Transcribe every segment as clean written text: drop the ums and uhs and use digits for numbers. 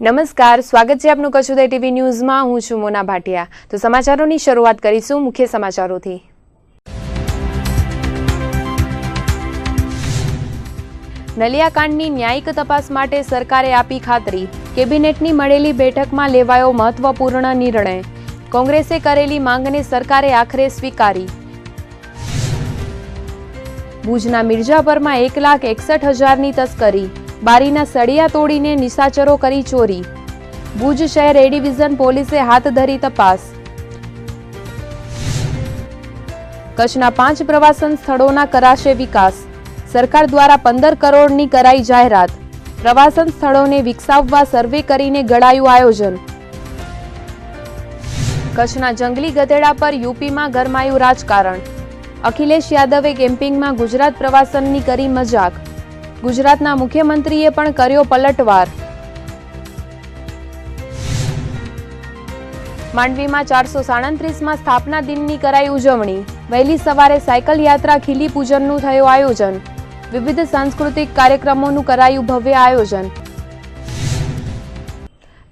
નમસ્કાર, સ્વાગત છે આપનું કચ્છ ઉદય ટીવી ન્યૂઝમાં. હું છું મોના ભાટિયા. તો સમાચારોની શરૂઆત કરીશું મુખ્ય સમાચારોથી. નલિયાકાંડની ન્યાયિક તપાસ માટે સરકારે આપી ખાતરી. કેબિનેટની મળેલી બેઠકમાં લેવાયો મહત્વપૂર્ણ નિર્ણય. કોંગ્રેસે કરેલી માંગને સરકારે આખરે સ્વીકારી. ભુજના મિર્જાપરમાં 1,61,000ની તસ્કરી. બારીના સળિયા તોડીને નિશાચરો કરી ચોરી. ભુજ શહેર એ ડિવિઝન પોલીસે હાથ ધરી તપાસ. કચ્છના 5 પ્રવાસન સ્થળોના કરાશે વિકાસ. સરકાર દ્વારા 15 કરોડની કરાઈ જાહેરાત. પ્રવાસન સ્થળોને વિકસાવવા સર્વે કરીને ઘડાયું આયોજન. કચ્છના જંગલી ગધેડા પર યુપીમાં ગરમાયું રાજકારણ. અખિલેશ યાદવે કેમ્પિંગમાં ગુજરાત પ્રવાસનની કરી મજાક. ગુજરાતના મુખ્યમંત્રીએ પણ કર્યો પલટવાર. માંડવીમાં 437માં સ્થાપના દિનની કરાઈ ઉજવણી. વહેલી સવારે સાયકલ યાત્રા ખીલી પૂજનનું થયું આયોજન. વિવિધ સાંસ્કૃતિક કાર્યક્રમોનું કરાયું ભવ્ય આયોજન.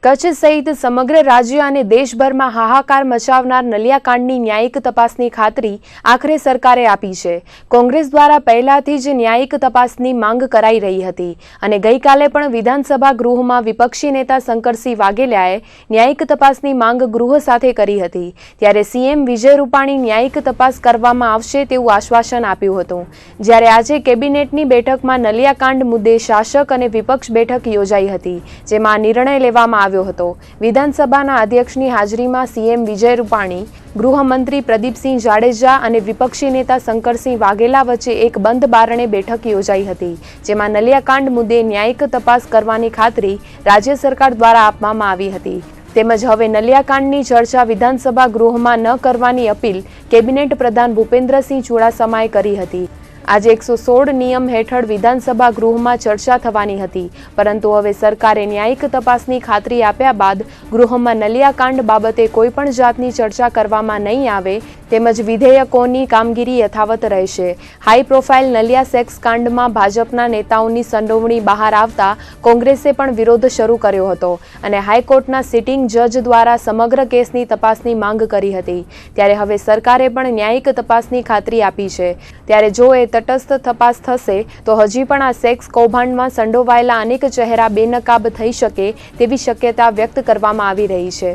કચ્છ સહિત સમગ્ર રાજ્ય અને દેશભરમાં હાહાકાર મચાવનાર નલિયાકાંડની ન્યાયિક તપાસની ખાતરી આખરે સરકારે આપી છે. કોંગ્રેસ દ્વારા પહેલાથી જ ન્યાયિક તપાસની માંગ કરાઈ રહી હતી અને ગઈકાલે પણ વિધાનસભા ગૃહમાં વિપક્ષી નેતા શંકરસિંહ વાઘેલાએ ન્યાયિક તપાસની માંગ ગૃહ સાથે કરી હતી. ત્યારે સીએમ વિજય રૂપાણી ન્યાયિક તપાસ કરવામાં આવશે તેવું આશ્વાસન આપ્યું હતું. જ્યારે આજે કેબિનેટની બેઠકમાં નલિયાકાંડ મુદ્દે શાસક અને વિપક્ષ બેઠક યોજાઈ હતી, જેમાં નિર્ણય લેવામાં આવ્યો હતો. વિધાનસભાના અધ્યક્ષની હાજરીમાં સીએમ વિજય રૂપાણી, ગૃહમંત્રી પ્રદીપસિંહ જાડેજા અને વિપક્ષી નેતા શંકરસિંહ વાઘેલા વચ્ચે એક બંધ બારણે બેઠક યોજાઈ હતી, જેમાં નલિયાકાંડ મુદ્દે ન્યાયિક તપાસ કરવાની ખાતરી રાજ્ય સરકાર દ્વારા આપવામાં આવી હતી. તેમજ હવે નલિયાકાંડની ચર્ચા વિધાનસભા ગૃહમાં ન કરવાની અપીલ કેબિનેટ પ્રધાન ભૂપેન્દ્રસિંહ ચુડાસમાએ કરી હતી. આજે 116 નિયમ હેઠળ વિધાનસભા ગૃહમાં ચર્ચા થવાની હતી, પરંતુ હવે સરકારે ન્યાયિક તપાસની ખાતરી આપ્યા બાદ ગૃહમાં નલિયાકાંડ બાબતે કોઈપણ જાતની ચર્ચા કરવામાં નહીં આવે તેમજ વિધેયકોની કામગીરી યથાવત રહેશે. હાઈ પ્રોફાઇલ નલિયા સેક્સ કાંડમાં ભાજપના નેતાઓની સંડોવણી બહાર આવતા કોંગ્રેસે પણ વિરોધ શરૂ કર્યો હતો અને હાઈકોર્ટના સિટિંગ જજ દ્વારા સમગ્ર કેસની તપાસની માંગ કરી હતી. ત્યારે હવે સરકારે પણ ન્યાયિક તપાસની ખાતરી આપી છે. ત્યારે જો એ તટસ્થ તપાસ થશે તો હજી પણ આ સેક્સ કૌભાંડમાં સંડોવાયેલા અનેક ચહેરા બેનકાબ થઈ શકે તેવી શક્યતા વ્યક્ત કરવામાં આવી રહી છે.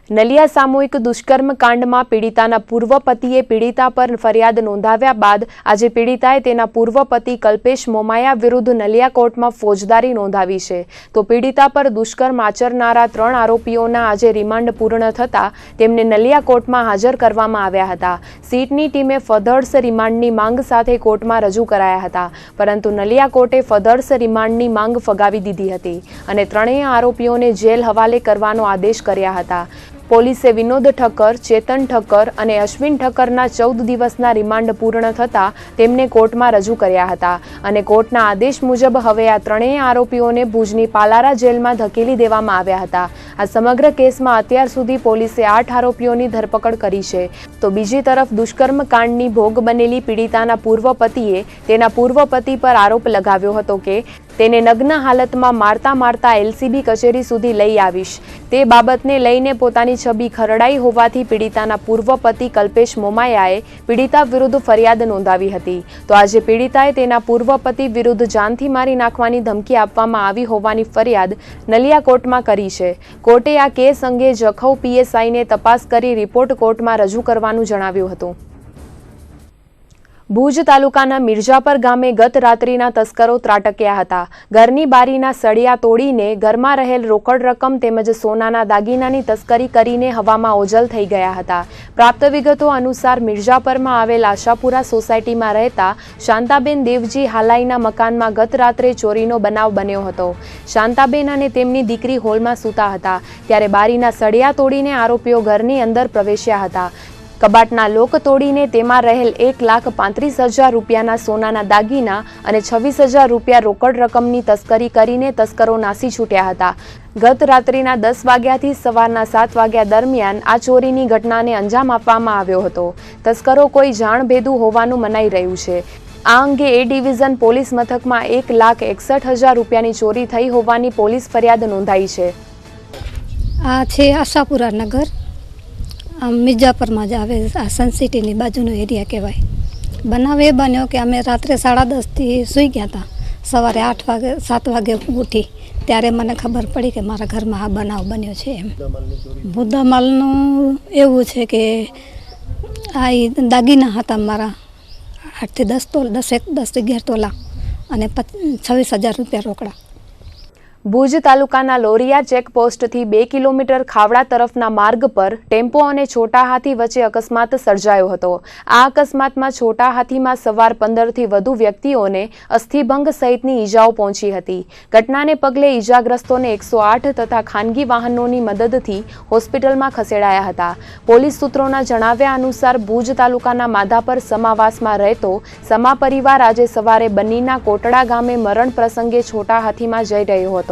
નલિયા સામૂહિક દુષ્કર્મ કાંડમાં પીડિતાના પૂર્વ પતિએ પીડિતા પર ફરિયાદ નોંધાવ્યા બાદ આજે પીડિતાએ તેના પૂર્વ પતિ કલ્પેશ મોમાયા વિરુદ્ધ નલિયા કોર્ટમાં ફોજદારી નોંધાવી છે. તો પીડિતા પર દુષ્કર્મ આચરનારા 3 આરોપીઓના આજે રિમાન્ડ પૂર્ણ થતા તેમને નલિયા કોર્ટમાં હાજર કરવામાં આવ્યા હતા. સીટની ટીમે ફધર્સ રિમાન્ડની માંગ સાથે કોર્ટમાં રજૂ કરાયા હતા, પરંતુ નલિયા કોર્ટે ફધર્સ રિમાન્ડની માંગ ફગાવી દીધી હતી અને 3 આરોપીઓને જેલ હવાલે કરવાનો આદેશ કર્યા હતા. પોલીસે વિનોદ ઠક્કર, ચેતન ઠક્કર અને અશ્વિન ઠક્કરના 14 દિવસના રિમાન્ડ પૂર્ણ થતા તેમને કોર્ટમાં રજૂ કર્યા હતા અને કોર્ટના આદેશ મુજબ હવે આ 3 આરોપીઓને ભુજની પાલારા જેલમાં ધકેલી દેવામાં આવ્યા હતા. આ સમગ્ર કેસમાં અત્યાર સુધી પોલીસે 8 આરોપીઓની ધરપકડ કરી છે. તો બીજી તરફ દુષ્કર્મ કાંડની ભોગ બનેલી પીડિતાના પૂર્વ પતિએ તેના પૂર્વ પતિ પર આરોપ લગાવ્યો હતો કે તેને નગ્ન હાલતમાં મારતા એલસીબી કચેરી સુધી લઈ આવીશ. તે બાબતને લઈને પોતાની છબી ખરડાઈ હોવાથી પીડિતાના પૂર્વ પતિ કલ્પેશ મોમાયાએ પીડિતા વિરુદ્ધ ફરિયાદ નોંધાવી હતી. તો આજે પીડિતાએ તેના પૂર્વ પતિ વિરુદ્ધ જાનથી મારી નાખવાની ધમકી આપવામાં આવી હોવાની ફરિયાદ નલિયા કોર્ટમાં કરી છે. કોર્ટે આ કેસ અંગે જખૌ પીએસઆઈને તપાસ કરી રિપોર્ટ કોર્ટમાં રજૂ કરવાનું જણાવ્યું હતું. ભુજ તાલુકાના મિર્જાપર ગામે ગત રાત્રિના તસ્કરો ત્રાટક્યા હતા. ઘરની બારીના સળિયા તોડીને ઘરમાં રહેલ રોકડ રકમ તેમજ સોનાના દાગીનાની તસ્કરી કરીને હવામાં ઓજલ થઈ ગયા હતા. પ્રાપ્ત વિગતો અનુસાર મિર્જાપરમાં આવેલ આશાપુરા સોસાયટીમાં રહેતા શાંતાબેન દેવજી હાલાઈના મકાનમાં ગત રાત્રે ચોરીનો બનાવ બન્યો હતો. શાંતાબેન અને તેમની દીકરી હોલમાં સૂતા હતા, ત્યારે બારીના સળિયા તોડીને આરોપીઓ ઘરની અંદર પ્રવેશ્યા હતા. કબાટના લોક તોડીને તેમાં રહેલ 1,35,000 રૂપિયાના સોનાના દાગીના અને 26,000 રૂપિયા રોકડ રકમની તસ્કરી કરીને તસ્કરો નાસી છૂટ્યા હતા. ગત રાત્રિના 10 વાગ્યાથી સવારના 7 વાગ્યા દરમિયાન આ ચોરીની ઘટનાને અંજામ આપવામાં આવ્યો હતો. તસ્કરો કોઈ જાણભેદુ હોવાનું મનાઈ રહ્યું છે. આ અંગે એ ડિવિઝન પોલીસ મથકમાં 1,61,000 રૂપિયાની ચોરી થઈ હોવાની પોલીસ ફરિયાદ નોંધાઈ છે. આ છે આશાપુરા નગર, મિર્જાપરમાં જ આવે. આ સનસિટીની બાજુનો એરિયા કહેવાય. બનાવ એ બન્યો કે અમે રાત્રે 10:30થી સૂઈ ગયા હતા. સવારે 7 વાગે ઉઠી ત્યારે મને ખબર પડી કે મારા ઘરમાં આ બનાવ બન્યો છે. એમ મુદ્દામાલનું એવું છે કે આ દાગીના હતા મારા 8 થી 10 તોલા, 10-11 તોલા અને 26,000 રૂપિયા રોકડા. ભુજ તાલુકાના લોરિયા ચેકપોસ્ટથી 2 કિલોમીટર ખાવડા તરફના માર્ગ પર ટેમ્પો અને છોટા હાથી વચ્ચે અકસ્માત સર્જાયો હતો. આ અકસ્માતમાં છોટા હાથીમાં સવાર 15થી વધુ વ્યક્તિઓને અસ્થિભંગ સહિતની ઈજાઓ પહોંચી હતી. ઘટનાને પગલે ઈજાગ્રસ્તોને 108 તથા ખાનગી વાહનોની મદદથી હોસ્પિટલમાં ખસેડાયા હતા. પોલીસ સૂત્રોના જણાવ્યા અનુસાર ભુજ તાલુકાના માધાપર સમાવાસમાં રહેતો સમા પરિવાર આજે સવારે બન્નીના કોટડા ગામે મરણ પ્રસંગે છોટા હાથીમાં જઈ રહ્યો હતો.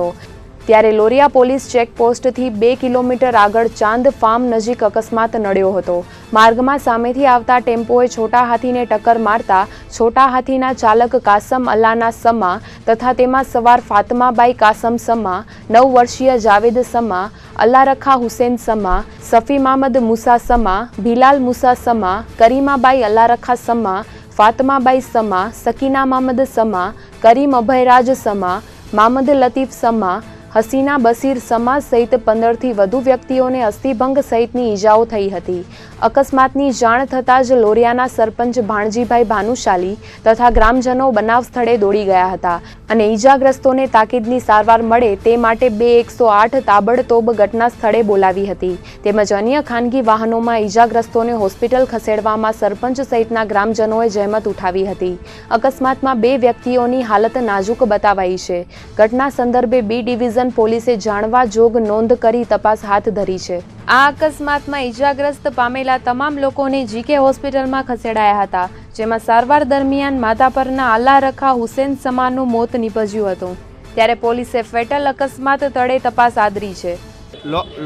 ત્યારે લોરિયા પોલીસ ચેકપોસ્ટથી 2 કિલોમીટર આગળ ચાંદ ફાર્મ નજીક અકસ્માત નડ્યો હતો. માર્ગમાં સામેથી આવતા ટેમ્પોએ છોટા હાથીને ટક્કર મારતા છોટા હાથીના ચાલક કાસમ અલ્લાના સમા તથા તેમાં સવાર ફાતમાબાઈ કાસમ સમા, 9 વર્ષીય જાવેદ સમા, અલ્લારખા હુસેન સમા, સફી મામદ મુસા સમા, બિલાલ મુસા સમા, કરીમાબાઈ અલ્લારખા સમા, ફાતમાબાઈ સમા, સકીના મામદ સમા, કરીમ અભયરાજ સમા, મામદ લતીફ સમા, હસીના બસીર સમા સહિત 15થી વધુ વ્યક્તિઓને અસ્થિભંગ સહિતની ઈજાઓ થઈ હતી. અકસ્માતની જાણ થતાં જ લોરિયાના સરપંચ ભાણજીભાઈ ભાનુશાલી તથા ગ્રામજનો બનાવ સ્થળે દોડી ગયા હતા અને ઈજાગ્રસ્તોને તાકીદની સારવાર મળે તે માટે 108 તાબડતોબ ઘટના સ્થળે બોલાવી હતી. તેમજ અન્ય ખાનગી વાહનોમાં ઈજાગ્રસ્તોને હોસ્પિટલ ખસેડવામાં સરપંચ સહિતના ગ્રામજનોએ જહેમત ઉઠાવી હતી. અકસ્માતમાં 2 વ્યક્તિઓની હાલત નાજુક બતાવાઈ છે. ઘટના સંદર્ભે બી ડિવિઝન પોલીસે જાણવા જોગ નોંધ કરી તપાસ હાથ ધરી છે. આ અકસ્માતમાં ઈજાગ્રસ્ત પામેલા તમામ લોકોને જીકે હોસ્પિટલમાં ખસેડાયા હતા, જેમાં સારવાર દરમિયાન માધાપરના અલ્લારખા હુસેન સમાનું મોત નીપજ્યું હતું. ત્યારે પોલીસે ફેટલ અકસ્માત તળે તપાસ આદરી છે.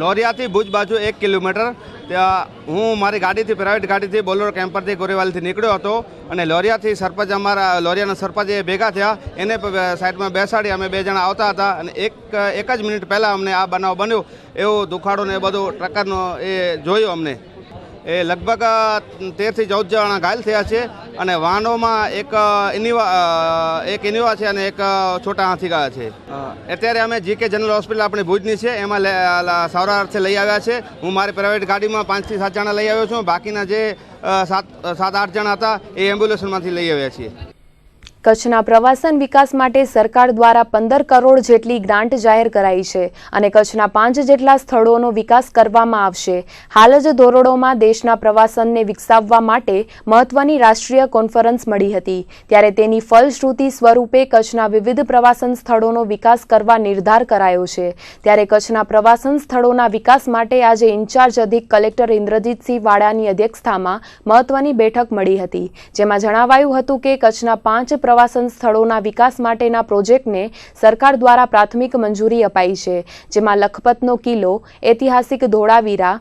લોરિયાથી ભુજ બાજુ 1 કિલોમીટર ત્યાં હું મારી ગાડીથી, પ્રાઇવેટ ગાડીથી બોલેરો કેમ્પરથી ગોરેવાલથી નીકળ્યો હતો અને લોરિયાથી સરપંચ, અમારા લોરિયાના સરપંચ એ ભેગા થયા. એને સાઈડમાં બેસાડી અમે 2 જણા આવતા હતા અને એક જ મિનિટ પહેલાં અમને આ બનાવ બન્યો. એવો દુખાડો ને એ બધું ટ્રકરનો એ જોયું અમને. એ લગભગ 13 થી 14 જણા ઘાયલ થયા છે અને વાહનોમાં એક ઇનોવા છે અને એક છોટા હાથી ગયા છે. અત્યારે અમે જીકે જનરલ હોસ્પિટલ આપણી ભુજની છે એમાં સારવાર અર્થે લઈ આવ્યા છે. હું મારી પ્રાઇવેટ ગાડીમાં 5 થી 7 જણા લઈ આવ્યો છું. બાકીના જે 7-8 જણા હતા એ એમ્બ્યુલન્સમાંથી લઈ આવ્યા છીએ. કચ્છના પ્રવાસન વિકાસ માટે સરકાર દ્વારા 15 કરોડ જેટલી ગ્રાન્ટ જાહેર કરાઈ છે અને કચ્છના 5 જેટલા સ્થળોનો વિકાસ કરવામાં આવશે. હાલ જ ધોરડોમાં દેશના પ્રવાસનને વિકસાવવા માટે મહત્વની રાષ્ટ્રીય કોન્ફરન્સ મળી હતી. ત્યારે તેની ફલશ્રુતિ સ્વરૂપે કચ્છના વિવિધ પ્રવાસન સ્થળોનો વિકાસ કરવા નિર્ધાર કરાયો છે. ત્યારે કચ્છના પ્રવાસન સ્થળોના વિકાસ માટે આજે ઇન્ચાર્જ અધિક કલેક્ટર ઇન્દ્રજીતસિંહ વાડાની અધ્યક્ષતામાં મહત્વની બેઠક મળી હતી, જેમાં જણાવાયું હતું કે કચ્છના 5 પ્રવાસન સ્થળોના વિકાસ માટેના પ્રોજેક્ટને સરકાર દ્વારા પ્રાથમિક મંજૂરી અપાઈ છે, જેમાં લખપતનો કિલ્લો, ઐતિહાસિક ધોળાવીરા,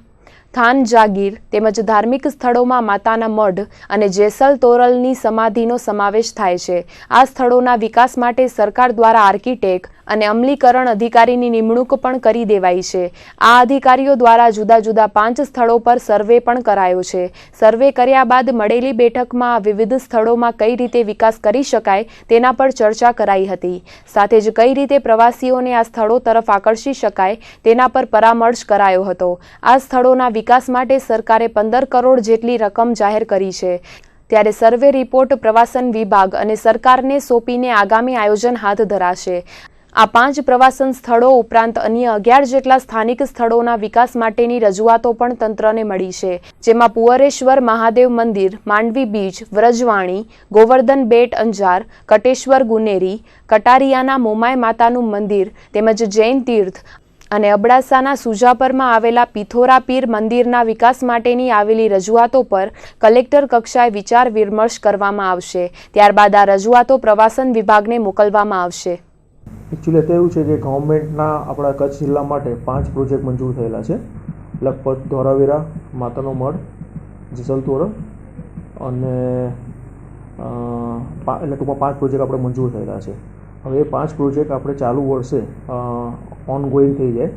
થાન જાગીર તેમજ ધાર્મિક સ્થળોમાં માતાના મઢ અને જેસલ તોરલની સમાધિનો સમાવેશ થાય છે. આ સ્થળોના વિકાસ માટે સરકાર દ્વારા આર્કિટેક્ટ અને અમલીકરણ અધિકારીની નિમણૂક પણ કરી દેવાઈ છે. આ અધિકારીઓ દ્વારા જુદા જુદા 5 સ્થળો પર સર્વે પણ કરાયો છે. સર્વે કર્યા બાદ મળેલી બેઠકમાં આ વિવિધ સ્થળોમાં કઈ રીતે વિકાસ કરી શકાય તેના પર ચર્ચા કરાઈ હતી. સાથે જ કઈ રીતે પ્રવાસીઓને આ સ્થળો તરફ આકર્ષી શકાય તેના પર પરામર્શ કરાયો હતો. આ સ્થળોના વિકાસ માટે સરકારે 15 કરોડ જેટલી રકમ જાહેર કરી છે. ત્યારે સર્વે રિપોર્ટ પ્રવાસન વિભાગ અને સરકારને સોંપીને આગામી આયોજન હાથ ધરાશે. આ 5 પ્રવાસન સ્થળો ઉપરાંત અન્ય 11 જેટલા સ્થાનિક સ્થળોના વિકાસ માટેની રજૂઆતો પણ તંત્રને મળી છે, જેમાં પુઅરેશ્વર મહાદેવ મંદિર, માંડવી બીચ, વ્રજવાણી, ગોવર્ધન બેટ અંજાર, કટેશ્વર ગુનેરી, કટારિયાના મોમાય માતાનું મંદિર તેમજ જૈન તીર્થ અને અબડાસાના સુજાપરમાં આવેલા પિથોરા પીર મંદિરના વિકાસ માટેની આવેલી રજૂઆતો પર કલેક્ટર કક્ષાએ વિચાર વિમર્શ કરવામાં આવશે. ત્યારબાદ આ રજૂઆતો પ્રવાસન વિભાગને મોકલવામાં આવશે. એકચ્યુઅલી અત્યારે એવું છે કે ગવર્મેન્ટના આપણા કચ્છ જિલ્લા માટે 5 પ્રોજેક્ટ મંજૂર થયેલા છે. લખપત, ધોળાવીરા, માતાનો મઢ, જેસલ તોરલ અને એટલે ટૂંકમાં 5 પ્રોજેક્ટ આપણે મંજૂર થયેલા છે. હવે એ 5 પ્રોજેક્ટ આપણે ચાલુ વર્ષે ઓનગોઈંગ થઈ જાય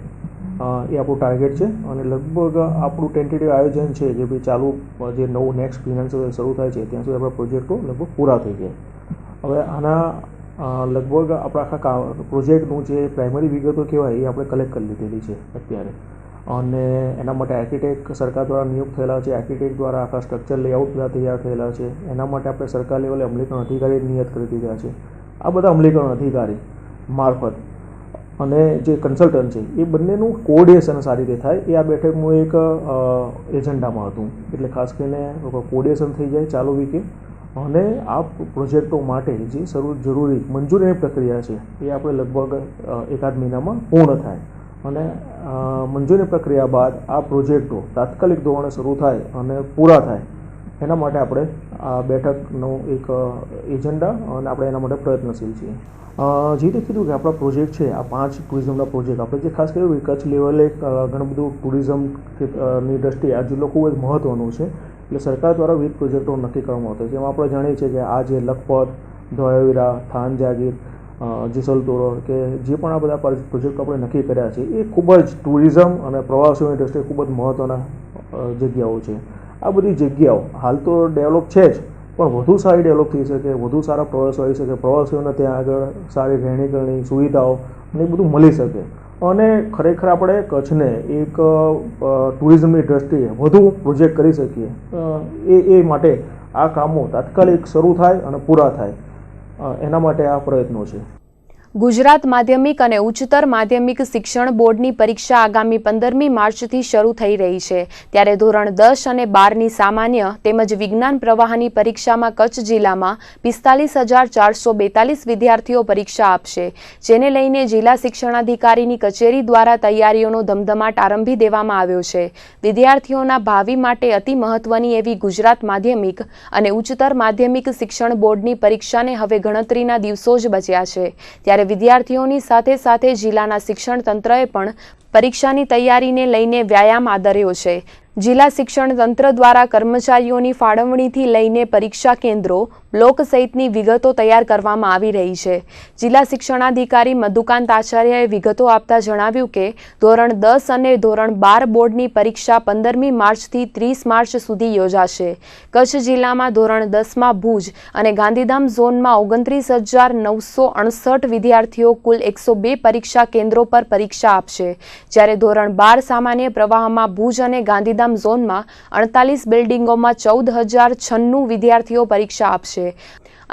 એ આપણું ટાર્ગેટ છે. અને લગભગ આપણું ટેન્ટેટિવ આયોજન છે કે ભાઈ ચાલુ જે નવું નેક્સ્ટ ફિનાન્શિયલ શરૂ થાય છે ત્યાં સુધી આપણા પ્રોજેક્ટો લગભગ પૂરા થઈ જાય. હવે આના લગભગ આપણા આખા પ્રોજેક્ટનું જે પ્રાઇમરી વિગતો કહેવાય એ આપણે કલેક્ટ કરી લીધેલી છે અત્યારે. અને એના માટે આર્કિટેક્ટ સરકાર દ્વારા નિયુક્ત થયેલા છે. આર્કિટેક્ટ દ્વારા આખા સ્ટ્રક્ચર લેઆઉટ બધા તૈયાર થયેલા છે. એના માટે આપણે સરકાર લેવલે અમલીકરણ અધિકારી નિયત કરી દીધા છે. આ બધા અમલીકરણ અધિકારી મારફત અને જે કન્સલ્ટન્ટ છે એ બંનેનું કોઓર્ડિનેશન સારી રીતે થાય એ આ બેઠકનું એક એજન્ડામાં હતું. એટલે ખાસ કરીને કોઓર્ડિનેશન થઈ જાય ચાલુ વીકે અને આ પ્રોજેક્ટો માટે જે જરૂરી મંજૂરીની પ્રક્રિયા છે એ આપણે લગભગ એકાદ મહિનામાં પૂર્ણ થાય. અને મંજૂરી પ્રક્રિયા બાદ આ પ્રોજેક્ટો તાત્કાલિક ધોરણે શરૂ થાય અને પૂરા થાય એના માટે આપણે આ બેઠકનો એક એજન્ડા અને આપણે એના માટે પ્રયત્નશીલ છીએ. જે રીતે કીધું કે આપણા પ્રોજેક્ટ છે આ 5 ટુરિઝમના પ્રોજેક્ટ આપણે જે ખાસ કર્યું કચ્છ લેવલે ઘણું બધું ટુરિઝમની દ્રષ્ટિએ આ જિલ્લો ખૂબ જ મહત્ત્વનું છે. એટલે સરકાર દ્વારા વિવિધ પ્રોજેક્ટો નક્કી કરવામાં આવતા છે. જેમાં આપણે જાણીએ છીએ કે આ જે લખપત, ધોળાવીરા, થાન જાગીર, જેસલ તોરણ કે જે પણ આ બધા પ્રોજેક્ટો આપણે નક્કી કર્યા છે એ ખૂબ જ ટુરિઝમ અને પ્રવાસીઓની દ્રષ્ટિએ ખૂબ જ મહત્ત્વના જગ્યાઓ છે. આ બધી જગ્યાઓ હાલ તો ડેવલપ છે જ પણ વધુ સારી ડેવલપ થઈ શકે, વધુ સારા પ્રવાસો આવી શકે, પ્રવાસીઓને ત્યાં આગળ સારી રહેણીકરણી સુવિધાઓ અને એ બધું મળી શકે અને ખરેખર આપણે કચ્છને એક ટુરિઝમની દ્રષ્ટિએ વધુ પ્રોજેક્ટ કરી શકીએ એ માટે આ કામો તાત્કાલિક શરૂ થાય અને પૂરા થાય એના માટે આ પ્રયત્નો છે. ગુજરાત માધ્યમિક અને ઉચ્ચતર માધ્યમિક શિક્ષણ બોર્ડની પરીક્ષા આગામી 15મી માર્ચથી શરૂ થઈ રહી છે. ત્યારે ધોરણ 10 અને 12ની સામાન્ય તેમજ વિજ્ઞાન પ્રવાહની પરીક્ષામાં કચ્છ જિલ્લામાં 45,442 વિદ્યાર્થીઓ પરીક્ષા આપશે. જેને લઈને જિલ્લા શિક્ષણાધિકારીની કચેરી દ્વારા તૈયારીઓનો ધમધમાટ આરંભી દેવામાં આવ્યો છે. વિદ્યાર્થીઓના ભાવિ માટે અતિ મહત્વની એવી ગુજરાત માધ્યમિક અને ઉચ્ચતર માધ્યમિક શિક્ષણ બોર્ડની પરીક્ષાને હવે ગણતરીના દિવસો જ બચ્યા છે. ત્યારે વિદ્યાર્થીઓની સાથે સાથે જિલ્લાના શિક્ષણ તંત્રએ પણ પરીક્ષાની તૈયારીને લઈને વ્યાયામ આદર્યો છે. જિલ્લા શિક્ષણ તંત્ર દ્વારા કર્મચારીઓની ફાળવણીથી લઈને પરીક્ષા કેન્દ્રો, બ્લોક સહિતની વિગતો તૈયાર કરવામાં આવી રહી છે. જિલ્લા શિક્ષણાધિકારી મધુકાંત આચાર્યએ વિગતો આપતા જણાવ્યું કે ધોરણ 10 અને ધોરણ 12 બોર્ડની પરીક્ષા 15મી માર્ચથી 30 માર્ચ સુધી યોજાશે. કચ્છ જિલ્લામાં ધોરણ 10માં ભુજ અને ગાંધીધામ ઝોનમાં 29,968 વિદ્યાર્થીઓ કુલ 102 પરીક્ષા કેન્દ્રો પર પરીક્ષા આપશે. જ્યારે ધોરણ 12 સામાન્ય પ્રવાહમાં ભુજ અને ગાંધીધામ ઝોનમાં 48 બિલ્ડિંગોમાં 14,096 વિદ્યાર્થીઓ પરીક્ષા આપશે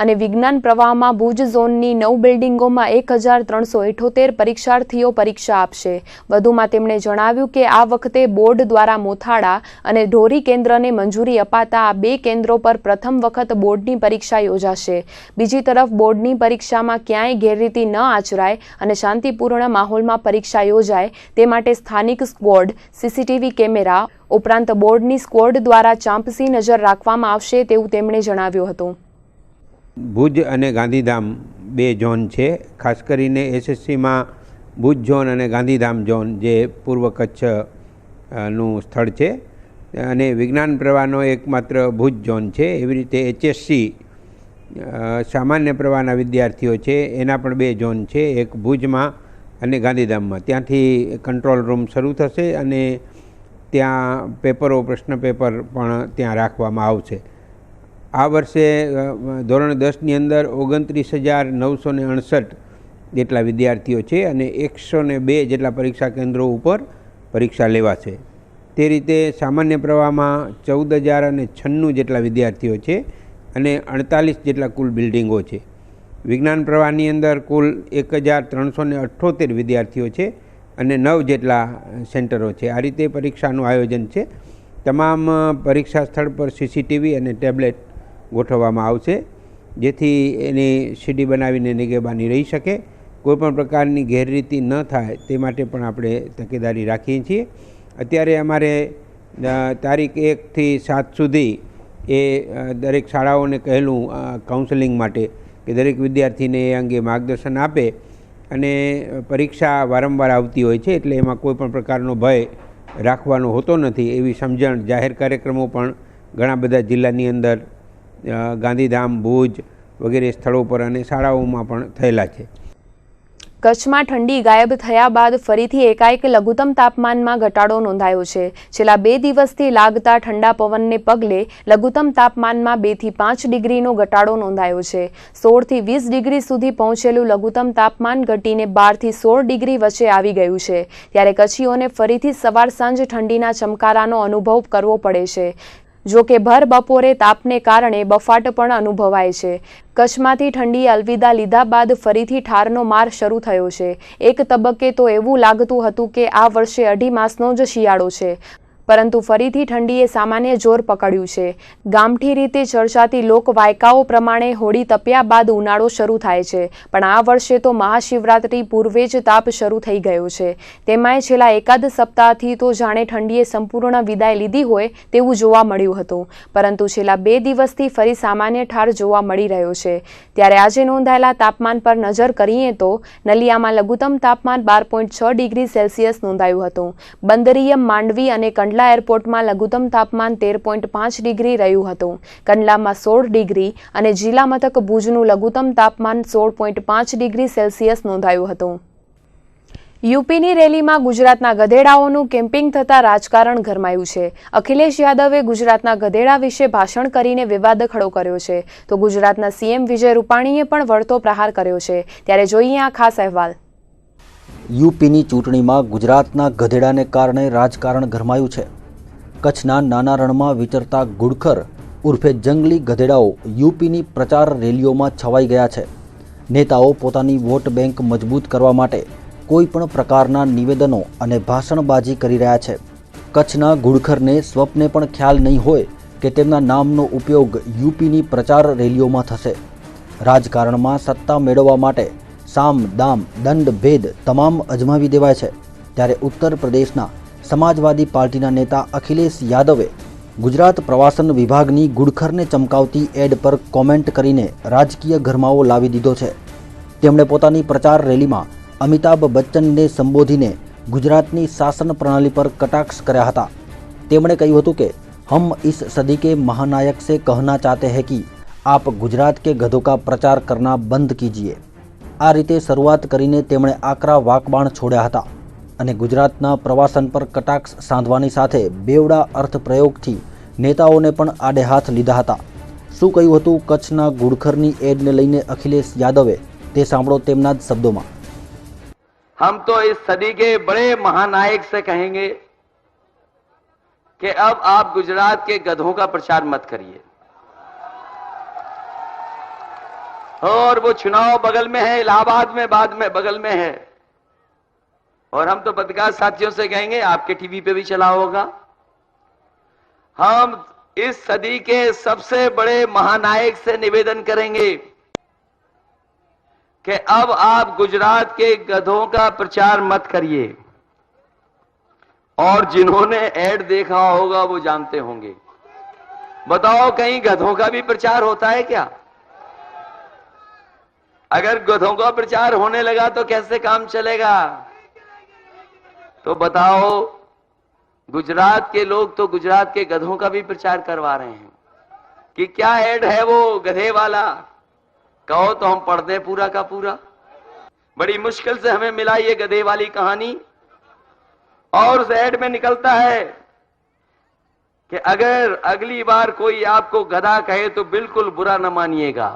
અને વિજ્ઞાન પ્રવાહમાં ભુજ ઝોનની 9 બિલ્ડિંગોમાં 1,378 પરીક્ષાર્થીઓ પરીક્ષા આપશે. વધુમાં તેમણે જણાવ્યું કે આ વખતે બોર્ડ દ્વારા મોથાળા અને ઢોરી કેન્દ્રને મંજૂરી અપાતા આ 2 કેન્દ્રો પર પ્રથમ વખત બોર્ડની પરીક્ષા યોજાશે. બીજી તરફ બોર્ડની પરીક્ષામાં ક્યાંય ગેરરીતિ ન આચરાય અને શાંતિપૂર્ણ માહોલમાં પરીક્ષા યોજાય તે માટે સ્થાનિક સ્ક્વોડ, સીસીટીવી કેમેરા ઉપરાંત બોર્ડની સ્ક્વોડ દ્વારા ચાંપસી નજર રાખવામાં આવશે તેવું તેમણે જણાવ્યું હતું. ભુજ અને ગાંધીધામ 2 ઝોન છે. ખાસ કરીને એસએસસીમાં ભુજ ઝોન અને ગાંધીધામ ઝોન જે પૂર્વ કચ્છનું સ્થળ છે અને વિજ્ઞાન પ્રવાહનો એકમાત્ર ભુજ ઝોન છે. એવી રીતે એચએસસી સામાન્ય પ્રવાહના વિદ્યાર્થીઓ છે એના પણ 2 ઝોન છે, એક ભુજમાં અને ગાંધીધામમાં. ત્યાંથી કંટ્રોલ રૂમ શરૂ થશે અને ત્યાં પેપરો, પ્રશ્ન પેપર પણ ત્યાં રાખવામાં આવશે. આ વર્ષે ધોરણ 10ની અંદર 29,968 જેટલા વિદ્યાર્થીઓ છે અને 102 જેટલા પરીક્ષા કેન્દ્રો ઉપર પરીક્ષા લેવાશે. તે રીતે સામાન્ય પ્રવાહમાં 14,096 જેટલા વિદ્યાર્થીઓ છે અને 48 જેટલા કુલ બિલ્ડિંગો છે. વિજ્ઞાન પ્રવાહની અંદર કુલ 1,378 વિદ્યાર્થીઓ છે અને 9 જેટલા સેન્ટરો છે. આ રીતે પરીક્ષાનું આયોજન છે. તમામ પરીક્ષા સ્થળ પર સીસીટીવી અને ટેબ્લેટ ગોઠવવામાં આવશે જેથી એની સીડી બનાવીને નિગરાની રહી શકે. કોઈપણ પ્રકારની ગેરરીતિ ન થાય તે માટે પણ આપણે તકેદારી રાખીએ છીએ. અત્યારે અમારે તારીખ 1 થી 7 સુધી એ દરેક શાળાઓને કહેલું કાઉન્સેલિંગ માટે કે દરેક વિદ્યાર્થીને એ અંગે માર્ગદર્શન આપે અને પરીક્ષા વારંવાર આવતી હોય છે એટલે એમાં કોઈપણ પ્રકારનો ભય રાખવાનો હોતો નથી એવી સમજણ જાહેર કાર્યક્રમો પણ ઘણા બધા જિલ્લાની અંદર ગાંધીધામ, ભુજ વગેરે સ્થળો પર અને શાળાઓમાં પણ થયેલા છે. કચ્છમાં ઠંડી ગાયબ થયા બાદ ફરીથી એકાએક લઘુત્તમ તાપમાનમાં ઘટાડો નોંધાયો છે. છેલ્લા 2 દિવસથી લાગતા ઠંડા પવનને પગલે લઘુત્તમ તાપમાનમાં 2 થી 5 ડિગ્રીનો ઘટાડો નોંધાયો છે. 16 થી 20 ડિગ્રી સુધી પહોંચેલું લઘુત્તમ તાપમાન ઘટીને 12 થી 16 ડિગ્રી વચ્ચે આવી ગયું છે. ત્યારે કચ્છીઓને ફરીથી સવાર સાંજ ઠંડીના ચમકારાનો અનુભવ કરવો પડે છે. જો કે ભર બપોરે તાપને કારણે બફાટ પણ અનુભવાય છે. કચ્છમાંથી ઠંડીએ અલવિદા લીધા બાદ ફરીથી ઠારનો માર શરૂ થયો છે. એક તબક્કે તો એવું લાગતું હતું કે આ વર્ષે 2.5 માસનો જ શિયાળો છે, પરંતુ ફરીથી ઠંડીએ સામાન્ય જોર પકડ્યું છે. ગામઠી રીતે ચર્ચાતી લોકવાયકાઓ પ્રમાણે હોળી તપ્યા બાદ ઉનાળો શરૂ થાય છે, પણ આ વર્ષે તો મહાશિવરાત્રી પૂર્વે જ તાપ શરૂ થઈ ગયો છે. તેમાંય છેલ્લા એકાદ સપ્તાહથી તો જાણે ઠંડીએ સંપૂર્ણ વિદાય લીધી હોય તેવું જોવા મળ્યું હતું, પરંતુ છેલ્લા 2 દિવસથી ફરી સામાન્ય ઠાર જોવા મળી રહ્યો છે. ત્યારે આજે નોંધાયેલા તાપમાન પર નજર કરીએ તો નલિયામાં લઘુત્તમ તાપમાન 12.6 ડિગ્રી સેલ્સિયસ નોંધાયું હતું. બંદરીય, માંડવી અને કંડલા એરપોર્ટમાં લઘુત્તમ તાપમાન 13.5 ડિગ્રી રહ્યું હતું. કંડલામાં 16 ડિગ્રી અને જિલ્લા મથક ભુજનું લઘુત્તમ તાપમાન 16.5 ડિગ્રી સેલ્સિયસ નોંધાયું હતું. યુપીની રેલીમાં ગુજરાતના ગધેડાઓનું કેમ્પિંગ થતાં રાજકારણ ગરમાયું છે. અખિલેશ યાદવે ગુજરાતના ગધેડા વિશે ભાષણ કરીને વિવાદ ખડો કર્યો છે, તો ગુજરાતના સીએમ વિજય રૂપાણીએ પણ વળતો પ્રહાર કર્યો છે. ત્યારે જોઈએ આ ખાસ અહેવાલ. યુપીની ચૂંટણીમાં ગુજરાતના ગધેડાને કારણે રાજકારણ ગરમાયું છે. કચ્છના નાના રણમાં વિચરતા ગુડખર ઉર્ફે જંગલી ગધેડાઓ યુપીની પ્રચાર રેલીઓમાં છવાઈ ગયા છે. નેતાઓ પોતાની વોટ બેંક મજબૂત કરવા માટે કોઈ પણ પ્રકારના નિવેદનો અને ભાષણબાજી કરી રહ્યા છે. કચ્છના ગુડખરને સ્વપ્ને પણ ખ્યાલ નહીં હોય કે તેમના નામનો ઉપયોગ યુપીની પ્રચાર રેલીઓમાં થશે. રાજકારણમાં સત્તા મેળવવા માટે સામ, દામ, દંડ, ભેદ તમામ અજમાવી દેવાય છે. ત્યારે ઉત્તર પ્રદેશના સમાજવાદી પાર્ટીના નેતા અખિલેશ યાદવે ગુજરાત પ્રવાસન વિભાગની ગુડખરને ચમકાવતી એડ પર કોમેન્ટ કરીને રાજકીય ગરમાવો લાવી દીધો છે. તેમણે પોતાની પ્રચાર રેલીમાં અમિતાભ બચ્ચનને સંબોધીને ગુજરાતની શાસન પ્રણાલી પર કટાક્ષ કર્યા હતા. તેમણે કહ્યું હતું કે હમ ઇસ સદી કે મહાનાયક से कहना चाहते हैं कि आप गुजरात के गधों का प्रचार करना બંધ કીजिए. આ રીતે શરૂઆત કરીને તેમણે આકરા વાકબાણ છોડ્યા હતા અને ગુજરાતના પ્રવાસન પર કટાક્ષ સાંધવાની સાથે બેવડા અર્થપ્રયોગથી નેતાઓને પણ આડે હાથ લીધા હતા. શું કહ્યું હતું કચ્છના ગુડખરની એડને લઈને અખિલેશ યાદવે તે સાંભળો તેમના જ શબ્દોમાં. हम तो इस सदी के बड़े महानायक से कहेंगे कि अब आप गुजरात के गधों का प्रचार मत करिए. और वो चुनाव बगल में है, इलाहाबाद में बाद में बगल में है, और हम तो पत्रकार साथियों से कहेंगे, आपके टीवी पे भी चला होगा, हम इस सदी के सबसे बड़े महानायक से निवेदन करेंगे कि अब आप गुजरात के गधों का प्रचार मत करिए. और जिन्होंने ऐड देखा होगा वो जानते होंगे. बताओ कहीं गधों का भी प्रचार होता है क्या? अगर गधों का प्रचार होने लगा तो कैसे काम चलेगा? तो बताओ, गुजरात के लोग तो गुजरात के गधों का भी प्रचार करवा रहे हैं कि क्या ऐड है वो गधे वाला, कहो तो हम पढ़ दें पूरा का पूरा. बड़ी मुश्किल से हमें मिला ये गधे वाली कहानी, और उस ऐड में निकलता है कि अगर अगली बार कोई आपको गधा कहे तो बिल्कुल बुरा न मानिएगा,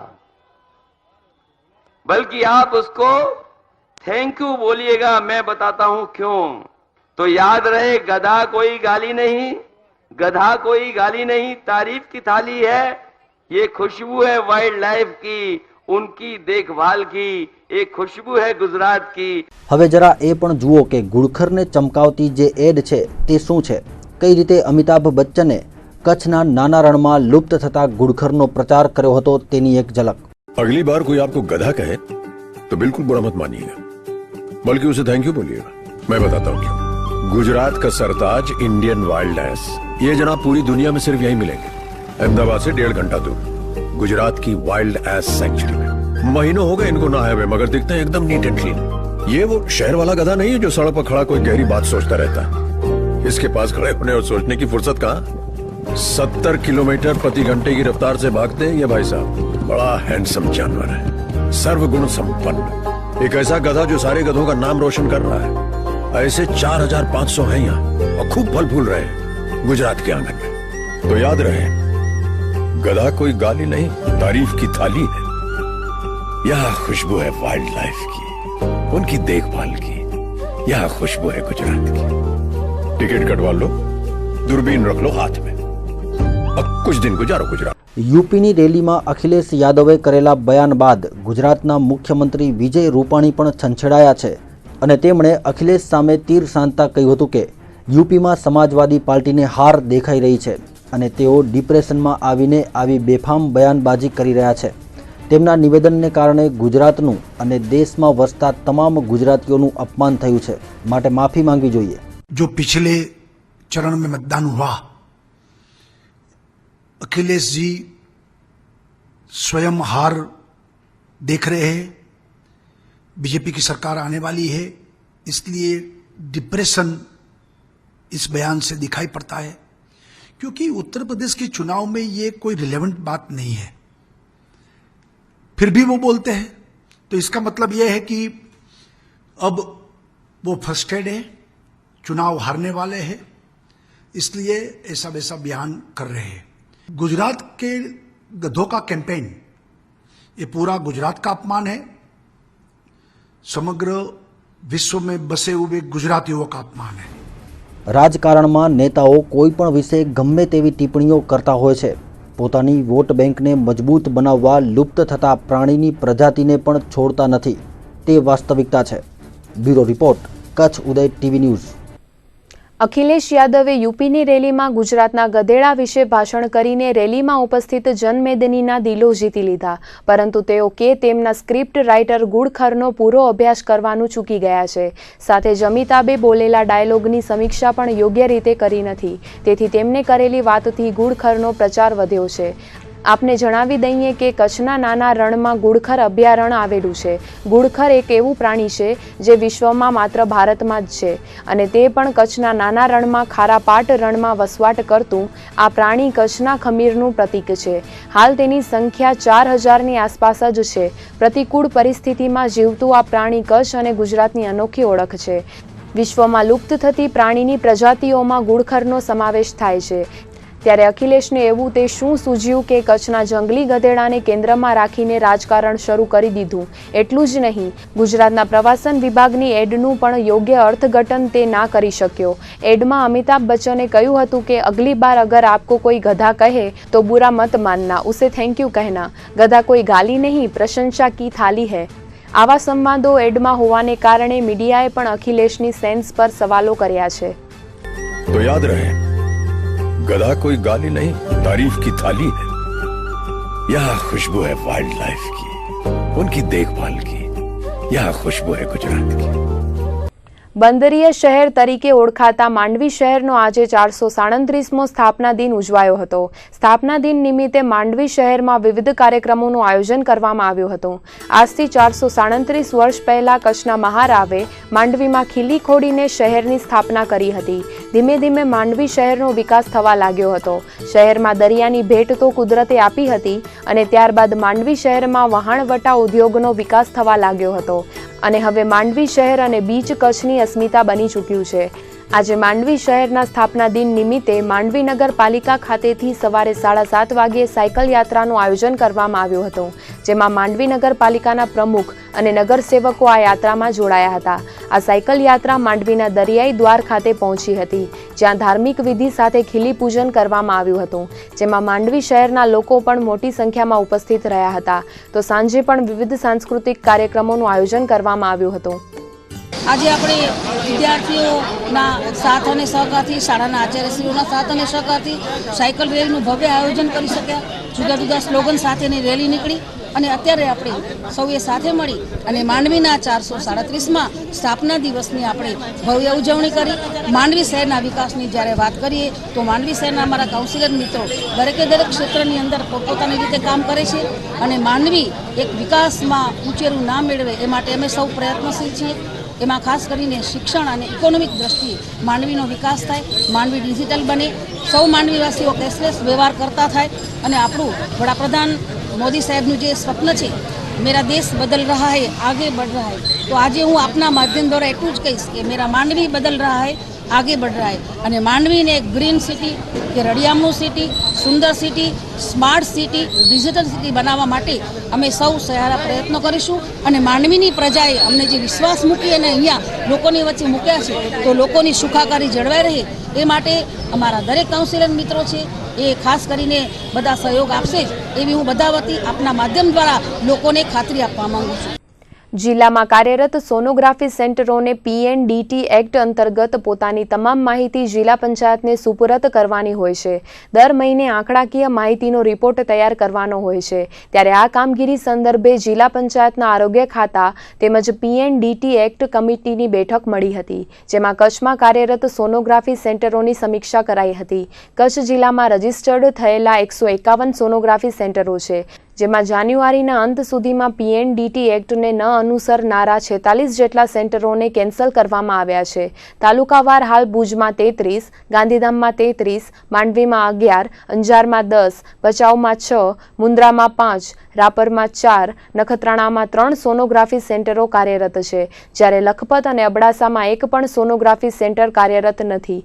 बल्कि आप उसको थैंक यू बोलिएगा. मैं बताता हूं क्यों. तो याद रहे, गधा कोई गाली नहीं, गधा कोई गाली नहीं, तारीफ की थाली है. ये खुशबू है वाइल्ड लाइफ की, उनकी देखभाल की, एक खुशबू है गुजरात की. હવે જરા એ પણ જુઓ કે ગુડખરને ચમકાવતી જે એડ છે તે શું છે. કઈ રીતે અમિતાભ બચ્ચને કચ્છના નાના રણમાં લુપ્ત થતા ગુડખરનો પ્રચાર કર્યો હતો તેની એક ઝલક. अगली बार कोई आपको गधा कहे तो बिल्कुल बुरा मत मानिएगा, बल्कि उसे थैंक यू बोलिएगा. मैं बताता हूँ क्यों. गुजरात का सरताज इंडियन वाइल्ड एस, ये जनाब पूरी दुनिया में सिर्फ यही मिलेंगे. अहमदाबाद से 1.5 घंटा दूर गुजरात की वाइल्ड एस सेंचुरी में. महीनों हो गए इनको नहाए हुए, मगर दिखते हैं एकदम नीट एंड क्लीन. ये वो शहर वाला गधा नहीं है जो सड़क पर खड़ा कोई गहरी बात सोचता रहता है. इसके पास खड़े होने और सोचने की फुर्सत कहाँ. 70 किलोमीटर प्रति घंटे की रफ्तार से भागते हैं ये भाई साहब। बड़ा हैंडसम जानवर है, सर्वगुण संपन्न, एक ऐसा गधा जो सारे गधों का नाम रोशन कर रहा है। ऐसे 4500 हैं यहाँ और खूब फल फूल रहे हैं गुजरात के आंगन में। तो याद रहे, गधा कोई गाली नहीं, तारीफ की थाली है। यह खुशबू है वाइल्ड लाइफ की, उनकी देखभाल की। यह खुशबू है गुजरात की। टिकट कटवा लो, दूरबीन रख लो हाथ में, अब कुछ दिन गुजारो गुजरात। યુપીની રેલીમાં અખિલેશ યાદવે કરેલા બયાન બાદ ગુજરાતના મુખ્યમંત્રી વિજય રૂપાણી પણ છંછેડાયા છે અને તેમણે અખિલેશ સામે તીર સાંધતા કહ્યું હતું કે યુપીમાં સમાજવાદી પાર્ટીને હાર દેખાઈ રહી છે અને તેઓ ડિપ્રેશનમાં આવીને આવી બેફામ બયાનબાજી કરી રહ્યા છે। તેમના નિવેદનને કારણે ગુજરાતનું અને દેશમાં વસતા તમામ ગુજરાતીઓનું અપમાન થયું છે, માટે માફી માંગવી જોઈએ। जो पिछले चरण में मतदान हुआ, अखिलेश जी स्वयं हार देख रहे हैं। बीजेपी की सरकार आने वाली है, इसलिए डिप्रेशन इस बयान से दिखाई पड़ता है, क्योंकि उत्तर प्रदेश के चुनाव में ये कोई रिलेवेंट बात नहीं है, फिर भी वो बोलते हैं। तो इसका मतलब यह है कि अब वो फ्रस्ट्रेटेड है, चुनाव हारने वाले हैं, इसलिए ऐसा वैसा बयान कर रहे हैं। गुजरात के गधों का कैंपेन, ये पूरा गुजरात का अपमान है, समग्र विश्व में बसे हुए गुजरातियों का अपमान है। રાજકારણમાં નેતાઓ કોઈ પણ વિશે ગમે તેવી ટિપ્પણીઓ કરતા હોય છે। પોતાની વોટ બેંકને મજબૂત બનાવવા લુપ્ત થતા પ્રાણીની પ્રજાતિને પણ છોડતા નથી, તે વાસ્તવિકતા છે। બ્યુરો રિપોર્ટ, કચ્છ ઉદય ટીવી ન્યૂઝ। અખિલેશ યાદવે યુપીની રેલીમાં ગુજરાતના ગધેડા વિશે ભાષણ કરીને રેલીમાં ઉપસ્થિત જનમેદનીના દિલો જીતી લીધા, પરંતુ તેઓ કે તેમના સ્ક્રિપ્ટ રાઇટર ગુડખરનો પૂરો અભ્યાસ કરવાનું ચૂકી ગયા છે। સાથે જ અમિતાભે બોલેલા ડાયલોગની સમીક્ષા પણ યોગ્ય રીતે કરી નથી, તેથી તેમને કરેલી વાતથી ગુડખરનો પ્રચાર વધ્યો છે। આપને જણાવી દઈએ કે કચ્છના નાના રણમાં ગુડખર અભયારણ્ય આવેલું છે। ગુડખર એક એવું પ્રાણી છે જે વિશ્વમાં માત્ર ભારતમાં જ છે અને તે પણ કચ્છના નાના રણમાં ખારાપાટ રણમાં વસવાટ કરતું આ પ્રાણી કચ્છના ખમીરનું પ્રતીક છે। હાલ તેની સંખ્યા 4000ની આસપાસ જ છે। પ્રતિકૂળ પરિસ્થિતિમાં જીવતું આ પ્રાણી કચ્છ અને ગુજરાતની અનોખી ઓળખ છે। વિશ્વમાં લુપ્ત થતી પ્રાણીની પ્રજાતિઓમાં ગુડખરનો સમાવેશ થાય છે। ત્યારે અખિલેશને એવું તે શું સૂઝ્યું કે કચ્છના જંગલી ગધેડાને કેન્દ્રમાં રાખીને રાજકારણ શરૂ કરી દીધું। એટલું જ નહીં, ગુજરાતના પ્રવાસન વિભાગની એડનું પણ યોગ્ય અર્થઘટન તે ના કરી શક્યો। એડમાં અમિતાભ બચ્ચને કહ્યું હતું કે અગલી बार अगर आपको कोई गधा कहे तो बुरा मत मानना, उसे थैंक यू कहना। गधा कोई गाली नहीं, प्रशंसा की थाली है। આવા સંવાદો એડમાં હોવાને કારણે મીડિયાએ પણ અખિલેશની સેન્સ પર સવાલો કર્યા છે। तो याद रहे, गधा कोई गाली नहीं, तारीफ की थाली है। यह खुशबू है वाइल्ड लाइफ की, उनकी देखभाल की। यह खुशबू है गुजरात की। બંદરીય શહેર તરીકે ઓળખાતા માંડવી શહેરનો આજે 437મો સ્થાપના દિન ઉજવાયો હતો। સ્થાપના દિન નિમિત્તે માંડવી શહેરમાં વિવિધ કાર્યક્રમોનું આયોજન કરવામાં આવ્યું હતું। આજથી 437 વર્ષ પહેલા કચ્છના મહારાવે માંડવીમાં ખીલી ખોડીને શહેરની સ્થાપના કરી હતી। ધીમે ધીમે માંડવી શહેરનો વિકાસ થવા લાગ્યો હતો। શહેરમાં દરિયાની ભેટ તો કુદરતે આપી હતી અને ત્યારબાદ માંડવી શહેરમાં વહાણવટા ઉદ્યોગનો વિકાસ થવા લાગ્યો હતો અને હવે માંડવી શહેર અને બીચ કચ્છની અસ્મિતા બની ચૂક્યું છે। આજે માંડવી શહેરના સ્થાપના દિન નિમિત્તે માંડવી નગરપાલિકા ખાતેથી સવારે 7:30 વાગ્યે સાયકલ યાત્રાનું આયોજન કરવામાં આવ્યું હતું, જેમાં માંડવી નગરપાલિકાના પ્રમુખ અને નગરસેવકો આ યાત્રામાં જોડાયા હતા। આ સાયકલ યાત્રા માંડવીના દરિયાઈ દ્વાર ખાતે પહોંચી હતી, જ્યાં ધાર્મિક વિધિ સાથે ખીલી પૂજન કરવામાં આવ્યું હતું, જેમાં માંડવી શહેરના લોકો પણ મોટી સંખ્યામાં ઉપસ્થિત રહ્યા હતા। તો સાંજે પણ વિવિધ સાંસ્કૃતિક કાર્યક્રમોનું આયોજન કરવામાં આવ્યું હતું। આજે આપણે વિદ્યાર્થીઓના સાથ અને સહકારથી, શાળાના આચાર્યશ્રીઓના સાથ અને સહકારથી સાયકલ રેલીનું ભવ્ય આયોજન કરી શક્યા। જુદા જુદા સ્લોગન સાથેની રેલી નીકળી અને અત્યારે આપણે સૌએ સાથે મળી અને માંડવીના 437માં સ્થાપના દિવસની આપણે ભવ્ય ઉજવણી કરી। માંડવી શહેરના વિકાસની જ્યારે વાત કરીએ તો માંડવી શહેરના અમારા કાઉન્સિલર મિત્રો દરેકે દરેક ક્ષેત્રની અંદર પોતપોતાની રીતે કામ કરે છે અને માંડવી એક વિકાસમાં ઊંચેરું ના મેળવે એ માટે અમે સૌ પ્રયત્નશીલ છીએ। એમાં ખાસ કરીને શિક્ષણ અને ઇકોનોમિક દ્રષ્ટિએ માંડવીનો વિકાસ થાય, માંડવી ડિજિટલ બને, સૌ માંડવીવાસીઓ કેશલેસ વ્યવહાર કરતા થાય અને આપણું વડાપ્રધાન મોદી સાહેબનું જે સ્વપ્ન છે, मेरा देश बदल रहा है, आगे बढ़ रहा है, तो आज हूँ अपना माध्यम द्वारा एटलू ज कहीश कि मेरा मांडवी बदल रहा है, आगे बढ़ रहा है અને માંડવીને એક ગ્રીન સિટી કે રળિયામણું સિટી, સુંદર city, smart city, digital city બનાવવા માટે અમે સૌ સારા પ્રયત્નો કરીશું અને માંડવીની પ્રજાએ અમને જે વિશ્વાસ મૂકી અને અહીંયા લોકોની વચ્ચે મૂક્યા છે તો લોકોની સુખાકારી જળવાઈ રહે એ માટે અમારા દરેક કાઉન્સિલર મિત્રો છે એ ખાસ કરીને બધા સહયોગ આપશે જ એવી હું બધા વતી આપના માધ્યમ દ્વારા લોકોને ખાતરી આપવા માંગુ છું. જિલ્લામાં કાર્યરત સોનોગ્રાફી સેન્ટરોને PNDT એક્ટ અંતર્ગત પોતાની તમામ માહિતી જિલ્લા પંચાયતને સુપરત કરવાની હોય છે. દર મહિને આંકડાકીય માહિતીનો રિપોર્ટ તૈયાર કરવાનો હોય છે. ત્યારે આ કામગીરી સંદર્ભે જિલ્લા પંચાયતના આરોગ્ય ખાતા તેમજ PNDT એક્ટ કમિટીની બેઠક મળી હતી, જેમાં કચ્છમાં કાર્યરત સોનોગ્રાફી સેન્ટરોની સમીક્ષા કરાઈ હતી. કચ્છ જિલ્લામાં રજીસ્ટર્ડ થયેલા 151 સોનોગ્રાફી સેન્ટરો છે, જેમાં જાન્યુઆરીના અંત સુધીમાં PNDT એક્ટને ન અનુસરનારા 46 જેટલા સેન્ટરોને કેન્સલ કરવામાં આવ્યા છે. તાલુકાવાર હાલ ભુજમાં 33, ગાંધીધામમાં 33, માંડવીમાં 11, અંજારમાં 10, ભચાઉમાં 6, મુન્દ્રામાં 5, રાપરમાં 4, નખત્રાણામાં 3 સોનોગ્રાફી સેન્ટરો કાર્યરત છે, જ્યારે લખપત અને અબડાસામાં એક પણ સોનોગ્રાફી સેન્ટર કાર્યરત નથી.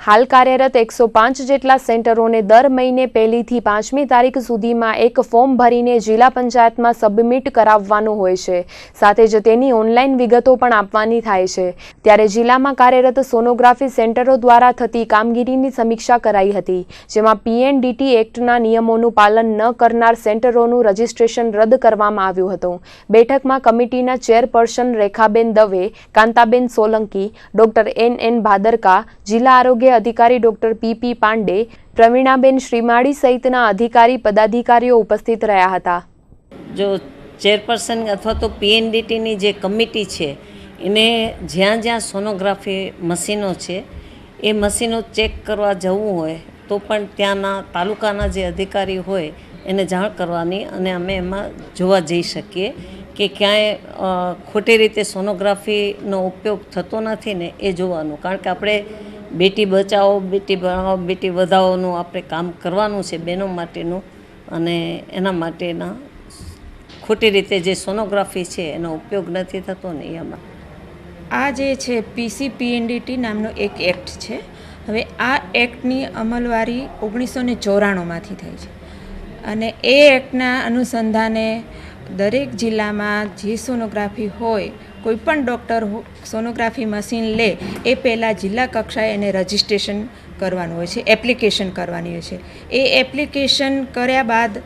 હાલ કાર્યરત 105 જેટલા સેન્ટરોને દર મહિને 1લી થી 5મી તારીખ સુધીમાં એક ફોર્મ ભરીને જિલ્લા પંચાયતમાં સબમિટ કરાવવાનું હોય છે. સાથે જ તેની ઓનલાઈન વિગતો પણ આપવાની થાય છે. ત્યારે જિલ્લામાં કાર્યરત સોનોગ્રાફી સેન્ટરો દ્વારા થતી કામગીરીની સમીક્ષા કરાઈ હતી, જેમાં PNDT એક્ટના નિયમોનું પાલન ન કરનાર સેન્ટરોનું રજીસ્ટ્રેશન રદ કરવામાં આવ્યું હતું. બેઠકમાં કમિટીના chairperson Rekhaben Dave, Kantaben Solanki, doctor NN Bhadarka, જિલ્લા આરોગ્ય અધિકારી ડોક્ટર PP પાંડે, પ્રવીણાબેન શ્રીમાળી સહિતના અધિકારી પદાધિકારીઓ ઉપસ્થિત રહ્યા હતા. જો ચેરપર્સન અથવા તો PNDTની જે કમિટી છે એને જ્યાં જ્યાં સોનોગ્રાફી મશીનો છે એ મશીનો ચેક કરવા જવું હોય તો પણ ત્યાંના તાલુકાના જે અધિકારી હોય એને જાણ કરવાની અને અમે એમાં જોવા જઈ શકીએ કે ક્યાંય ખોટી રીતે સોનોગ્રાફીનો ઉપયોગ થતો નથી ને એ જોવાનું. કારણ કે આપણે બેટી બચાવો, બેટી ભણાવો, બેટી વધાવોનું આપણે કામ કરવાનું છે બહેનો માટેનું, અને એના માટેના ખોટી રીતે જે સોનોગ્રાફી છે એનો ઉપયોગ નથી થતો ને એમાં આ જે છે PNDT નામનો એક એક્ટ છે. હવે આ એક્ટની અમલવારી 1994માંથી થઈ છે અને એ એક્ટના અનુસંધાને દરેક જિલ્લામાં જે સોનોગ્રાફી હોય, કોઈ પણ ડૉક્ટર સોનોગ્રાફી મશીન લે એ પહેલાં જિલ્લા કક્ષાએ એને રજિસ્ટ્રેશન કરવાનું હોય છે, એપ્લિકેશન કરવાની હોય છે. એ એપ્લિકેશન કર્યા બાદ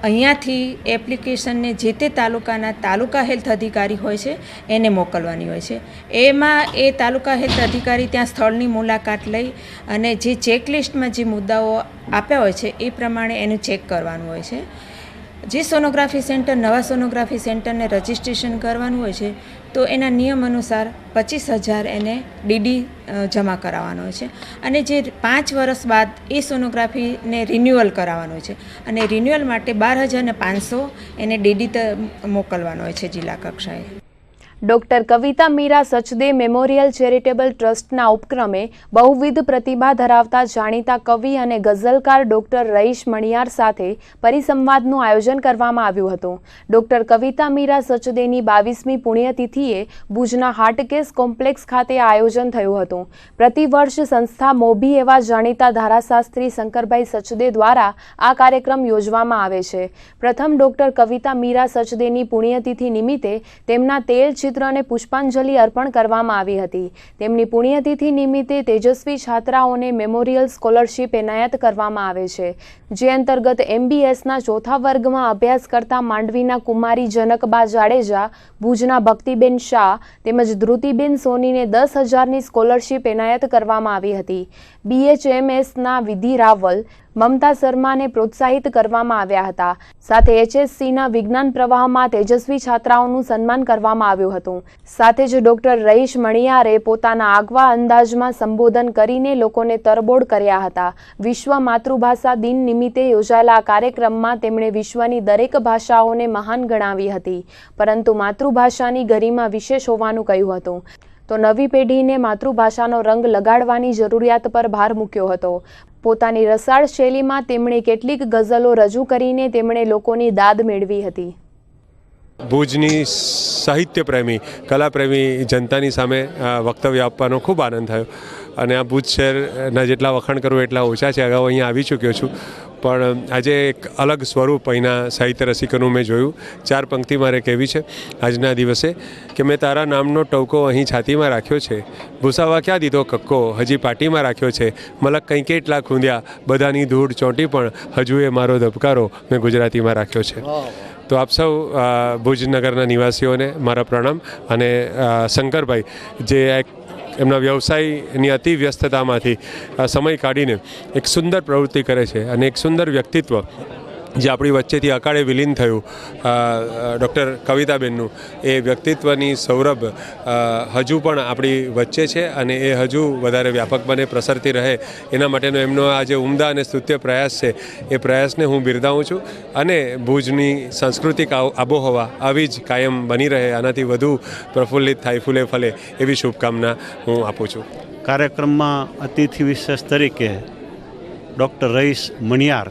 અહીંયાથી એપ્લિકેશનને જે તે તાલુકાના તાલુકા હેલ્થ અધિકારી હોય છે એને મોકલવાની હોય છે. એમાં એ તાલુકા હેલ્થ અધિકારી ત્યાં સ્થળની મુલાકાત લઈ અને જે ચેકલિસ્ટમાં જે મુદ્દાઓ આપ્યા હોય છે એ પ્રમાણે એનું ચેક કરવાનું હોય છે. જે સોનોગ્રાફી સેન્ટર, નવા સોનોગ્રાફી સેન્ટરને રજિસ્ટ્રેશન કરવાનું હોય છે તો એના નિયમ અનુસાર 25,000 એને DD જમા કરાવવાનો હોય છે અને જે 5 વર્ષ બાદ એ સોનોગ્રાફીને રિન્યુઅલ કરાવવાનું હોય છે અને રિન્યુઅલ માટે 12,500 એને DD મોકલવાનો હોય છે જિલ્લા કક્ષાએ. ડોક્ટર કવિતા મીરા સચદે મેમોરિયલ ચેરિટેબલ ટ્રસ્ટના ઉપક્રમે બહુવિધ પ્રતિભા ધરાવતા જાણીતા કવિ અને ગઝલકાર ડોક્ટર રઈશ મણિયાર સાથે પરિસંવાદનું આયોજન કરવામાં આવ્યું હતું. ડોક્ટર કવિતા મીરા સચદેની 22મી પુણ્યતિથિએ ભુજના હાર્ટકેસ કોમ્પ્લેક્સ ખાતે આયોજન થયું હતું. પ્રતિવર્ષ સંસ્થા મોભી એવા જાણીતા ધારાશાસ્ત્રી શંકરભાઈ સચદે દ્વારા આ કાર્યક્રમ યોજવામાં આવે છે. પ્રથમ ડોક્ટર કવિતા મીરા સચદેની પુણ્યતિથિ નિમિત્તે તેમના તેલ અને પુષ્પાંજલિ અર્પણ કરવામાં આવી હતી. તેમની પુણ્યતિથિ નિમિત્તે તેજસ્વી છાત્રાઓને મેમોરિયલ સ્કોલરશીપ એનાયત કરવામાં આવે છે, જે અંતર્ગત MBSના 4થા વર્ગમાં અભ્યાસ કરતા માંડવીના કુમારી જનકબા જાડેજા, ભુજના ભક્તિબેન શાહ તેમજ ધ્રુતિબેન સોનીને 10,000ની સ્કોલરશીપ એનાયત કરવામાં આવી હતી. BHMSના વિધિ રાવલ, મમતા શર્માને પ્રોત્સાહિત કરવામાં આવ્યા હતા. સાથે HSCના વિજ્ઞાન પ્રવાહમાં તેજસ્વી છાત્રાઓનું સન્માન કરવામાં આવ્યું હતું. સાથે જ ડોક્ટર રહીશ મણિયારે પોતાના આગવા અંદાજમાં સંબોધન કરીને લોકોને તરબોળ કર્યા હતા. વિશ્વ માતૃભાષા દિન નિમિત્તે યોજાયેલા આ કાર્યક્રમમાં તેમણે વિશ્વની દરેક ભાષાઓને મહાન ગણાવી હતી, પરંતુ માતૃભાષાની ગરિમા વિશેષ હોવાનું કહ્યું હતું. તો નવી પેઢીને માતૃભાષાનો રંગ લગાડવાની જરૂરિયાત પર ભાર મૂક્યો હતો. પોતાની રસાળ શૈલીમાં તેમણે કેટલીક ગઝલો રજૂ કરીને તેમણે લોકોની દાદ મેળવી હતી. ભુજની સાહિત્ય પ્રેમી કલાપ્રેમી જનતાની સામે વક્તવ્ય આપવાનો ખૂબ આનંદ થયો અને આ ભુજ શહેરના જેટલા વખાણ કરું એટલા ઓછા છે. અગાઉ અહીંયા આવી ચૂક્યો છું, પણ આજે એક અલગ સ્વરૂપ અહીંના સાહિત્ય રસિકોનું મેં જોયું. 4 પંક્તિ મારે કહેવી છે આજના દિવસે કે મેં તારા નામનો ટવકો અહીં છાતીમાં રાખ્યો છે, ભૂસાવા ક્યાં દીધો કક્કો હજી પાટીમાં રાખ્યો છે, મલક કંઈ કેટલા ખૂંદ્યા બધાની ધૂળ ચોંટી પણ હજુ એ મારો ધબકારો મેં ગુજરાતીમાં રાખ્યો છે. તો આપ સૌ ભુજનગરના નિવાસીઓને મારા પ્રણામ. અને શંકરભાઈ જે એક એમના વ્યવસાયની અતિ વ્યસ્તતામાંથી સમય કાઢીને એક સુંદર પ્રવૃત્તિ કરે છે અને એક સુંદર વ્યક્તિત્વ જે આપણી વચ્ચેથી અકાળે વિલીન થયું ડૉક્ટર કવિતાબેનનું, એ વ્યક્તિત્વની સૌરભ હજુ પણ આપણી વચ્ચે છે અને એ હજુ વધારે વ્યાપક બને, પ્રસરતી રહે એના માટેનો એમનો આ જે ઉમદા અને સ્તુત્ય પ્રયાસ છે એ પ્રયાસને હું બિરદાવું છું. અને ભુજની સાંસ્કૃતિક આબોહવા આવી જ કાયમ બની રહે, આનાથી વધુ પ્રફુલ્લિત થાય, ફૂલે ફલે એવી શુભકામના હું આપું છું. કાર્યક્રમમાં અતિથિ વિશેષ તરીકે ડૉક્ટર રહીશ મણિયાર,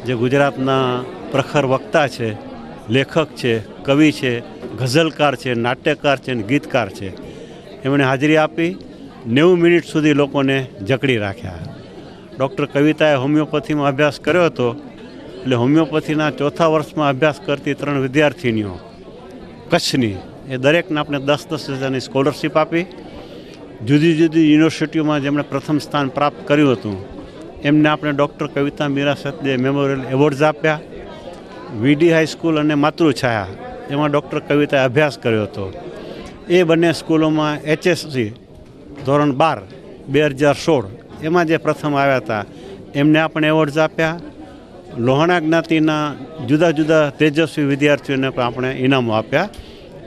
જે ગુજરાતના પ્રખર વક્તા છે, લેખક છે, કવિ છે, ગઝલકાર છે, નાટ્યકાર છે અને ગીતકાર છે, એમણે હાજરી આપી 90 મિનિટ સુધી લોકોને જકડી રાખ્યા. ડૉક્ટર કવિતાએ હોમિયોપેથીમાં અભ્યાસ કર્યો હતો, એટલે હોમિયોપેથીના 4થા વર્ષમાં અભ્યાસ કરતી 3 વિદ્યાર્થીનીઓ કચ્છની, એ દરેકને આપણે 10-10 હજારની સ્કોલરશીપ આપી. જુદી જુદી યુનિવર્સિટીઓમાં જેમણે પ્રથમ સ્થાન પ્રાપ્ત કર્યું હતું એમને આપણે ડૉક્ટર કવિતા મીરા સચદે મેમોરિયલ એવોર્ડ્સ આપ્યા. VD હાઈસ્કૂલ અને માતૃછાયા એમાં ડૉક્ટર કવિતાએ અભ્યાસ કર્યો હતો. એ બંને સ્કૂલોમાં HSC ધોરણ 12 2016 એમાં જે પ્રથમ આવ્યા હતા એમને આપણે એવોર્ડ્સ આપ્યા. લોહાણા જ્ઞાતિના જુદા જુદા તેજસ્વી વિદ્યાર્થીઓને પણ આપણે ઇનામો આપ્યા.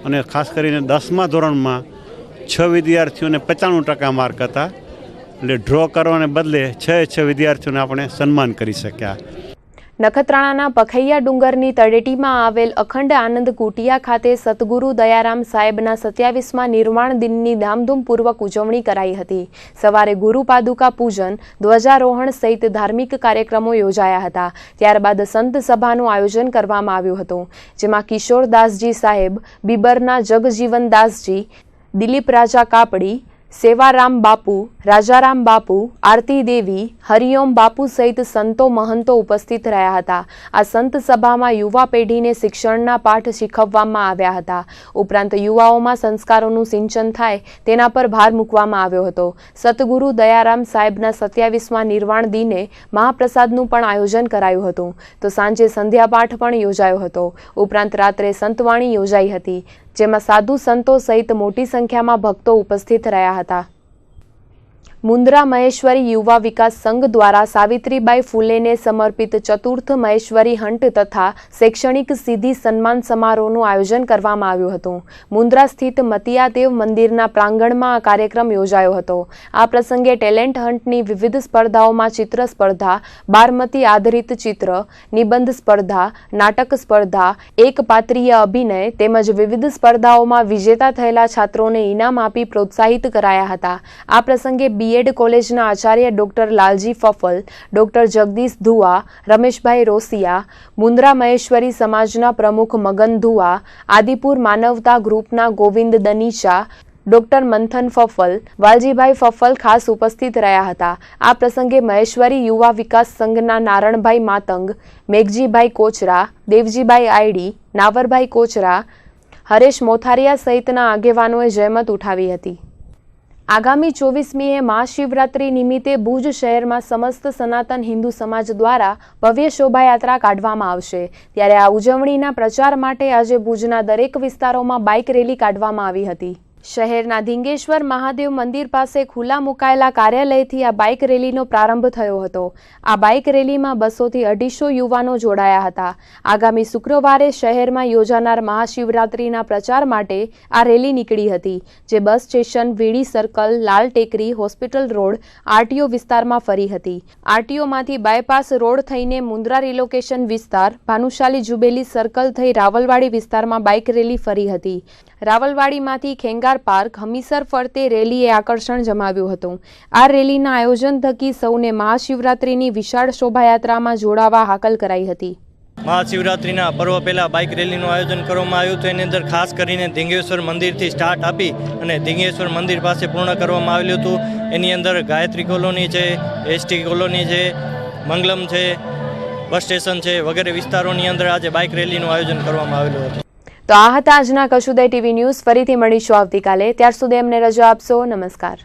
અને ખાસ કરીને 10મા ધોરણમાં 6 વિદ્યાર્થીઓને 95% માર્ક હતા, એટલે ડ્રો કરવાને બદલે 6 વિદ્યાર્થીઓને આપણે સન્માન કરી શક્યા. નખત્રાણાના પખૈયા ડુંગરની તળેટીમાં આવેલ અખંડ આનંદ કુટિયા ખાતે સતગુરુ દયારામ સાહેબના 27મા નિર્વાણ દિનની ધામધૂમપૂર્વક ઉજવણી કરાઈ હતી. સવારે ગુરુ પાદુકા પૂજન, ધ્વજારોહણ સહિત ધાર્મિક કાર્યક્રમો યોજાયા હતા. ત્યારબાદ સંત સભાનું આયોજન કરવામાં આવ્યું હતું, જેમાં કિશોરદાસજી સાહેબ, બીબરના જગજીવનદાસજી, દિલીપ રાજા કાપડી, સેવારામ બાપુ, રાજારામ બાપુ, આરતી દેવી, હરિઓમ બાપુ સહિત સંતો મહંતો ઉપસ્થિત રહ્યા હતા. આ સંત સભામાં યુવા પેઢીને શિક્ષણના પાઠ શીખવવામાં આવ્યા હતા. ઉપરાંત યુવાઓમાં સંસ્કારોનું સિંચન થાય તેના પર ભાર મૂકવામાં આવ્યો હતો. સતગુરુ દયારામ સાહેબના 27મા નિર્વાણ દિને મહાપ્રસાદનું પણ આયોજન કરાયું હતું. તો સાંજે સંધ્યા પાઠ પણ યોજાયો હતો. ઉપરાંત રાત્રે સંતવાણી યોજાઈ હતી, જેમાં સાધુ સંતો સહિત મોટી સંખ્યામાં ભક્તો ઉપસ્થિત રહ્યા હતા. મુન્દ્રા મહેશ્વરી યુવા વિકાસ સંઘ દ્વારા સાવિત્રીબાઈ ફૂલેને સમર્પિત ચતુર્થ મહેશ્વરી હંટ તથા શૈક્ષણિક સિદ્ધિ સન્માન સમારોહનું આયોજન કરવામાં આવ્યું હતું. મુન્દ્રા સ્થિત મતિયાદેવ મંદિરના પ્રાંગણમાં આ કાર્યક્રમ યોજાયો હતો. આ પ્રસંગે ટેલેન્ટ હન્ટની વિવિધ સ્પર્ધાઓમાં ચિત્ર સ્પર્ધા, બારમતી આધારિત ચિત્ર, નિબંધ સ્પર્ધા, નાટક સ્પર્ધા, એકપાત્રીય અભિનય તેમજ વિવિધ સ્પર્ધાઓમાં વિજેતા થયેલા છાત્રોને ઇનામ આપી પ્રોત્સાહિત કરાયા હતા. આ પ્રસંગે BEd કોલેજના આચાર્ય ડોક્ટર લાલજી ફફલ, ડોક્ટર જગદીશ ધુઆ, રમેશભાઈ રોસિયા, મુન્દ્રા મહેશ્વરી સમાજના પ્રમુખ મગન ધુઆ, આદિપુર માનવતા ગ્રુપના ગોવિંદ દનીચા, ડોક્ટર મંથન ફફલ, વાલજીભાઈ ફફલ ખાસ ઉપસ્થિત રહ્યા હતા. આ પ્રસંગે મહેશ્વરી યુવા વિકાસ સંઘના નારણભાઈ માતંગ, મેઘજીભાઈ કોચરા, દેવજીભાઈ આયડી, નાવરભાઈ કોચરા, હરેશ મોથારિયા સહિતના આગેવાનોએ જહેમત ઉઠાવી હતી. આગામી 24મીએ મહાશિવરાત્રી નિમિત્તે ભુજ શહેરમાં સમસ્ત સનાતન હિન્દુ સમાજ દ્વારા ભવ્ય શોભાયાત્રા કાઢવામાં આવશે. ત્યારે આ ઉજવણીના પ્રચાર માટે આજે ભુજના દરેક વિસ્તારોમાં બાઇક રેલી કાઢવામાં આવી હતી. શહેરના ધીંગેશ્વર મહાદેવ મંદિર પાસે ખુલ્લા મુકાયેલા કાર્યાલયથી આ બાઇક રેલીનો પ્રારંભ થયો હતો. આ બાઇક રેલીમાં 200 થી 250 યુવાનો જોડાયા હતા. આગામી શુક્રવારે શહેરમાં યોજાનાર મહાશિવરાત્રિના પ્રચાર માટે આ રેલી નીકળી હતી, જે બસ સ્ટેશન, વીડી સર્કલ, લાલ ટેકરી, હોસ્પિટલ રોડ, આરટીઓ વિસ્તારમાં ફરી હતી. આરટીઓમાંથી બાયપાસ રોડ થઈને મુન્દ્રા રિલોકેશન વિસ્તાર, ભાનુશાલી જુબેલી સર્કલ થઈ રાવલવાડી વિસ્તારમાં બાઇક રેલી ફરી હતી. રાવલવાડીમાંથી ખેંગાર પાર્ક, હમીસર ફરતે રેલીએ આકર્ષણ જમાવ્યું હતું. આ રેલીના આયોજન થકી સૌને મહાશિવરાત્રિની વિશાળ શોભાયાત્રામાં જોડાવા હાકલ કરાઈ હતી. મહાશિવરાત્રિના પર્વ પહેલાં બાઇક રેલીનું આયોજન કરવામાં આવ્યું હતું. એની અંદર ખાસ કરીને ધીંગેશ્વર મંદિરથી સ્ટાર્ટ આપી અને ધીંગેશ્વર મંદિર પાસે પૂર્ણ કરવામાં આવેલું હતું. એની અંદર ગાયત્રી કોલોની છે, એસટી કોલોની છે, મંગલમ છે, બસ સ્ટેશન છે વગેરે વિસ્તારોની અંદર આજે બાઇક રેલીનું આયોજન કરવામાં આવેલું હતું. તો આ હતા આજના કશુદય ટીવી ન્યૂઝ. ફરીથી મળીશું આવતીકાલે. ત્યાર સુધી અમને રજા આપશો. નમસ્કાર.